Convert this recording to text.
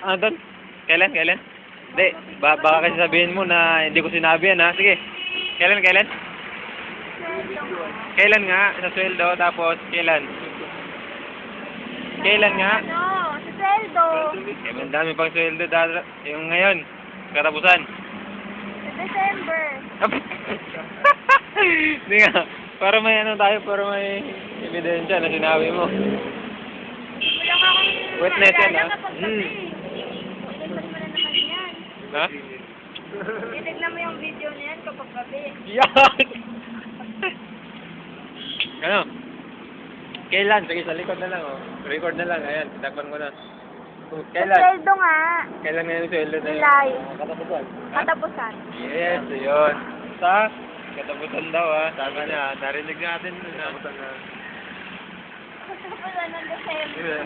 Ano doon? Kailan? Kailan? Hindi, baka kasi sabihin mo na hindi ko sinabi yan ha. Sige. Kailan? Kailan? Kailan nga? Sa sweldo, tapos kailan? Kailan nga? Ano? Sa sweldo. Eh, ang dami pang sweldo yung ngayon. Katapusan. Sa December. Hindi nga. Para may ano tayo, para may ebidensya na sinabi mo. Wala ka akong Witness yan, maalala ha? kapag gabi. Titignan mo na naman yan. Ha? Titignan mo yung video na yan kapag gabi. Yan! Ano? Kailan? Sige, sa likod na lang, oh. Record na lang, ayan. Takpan ko na. Sa Kailan? sweldo nga. Kailan nga yung sweldo na yun? July. Katapusan. Katapusan. Yes, yun. Sa katapusan daw, ha. Sabi niya, narinig natin. Katapusan na. Katapusan ng December.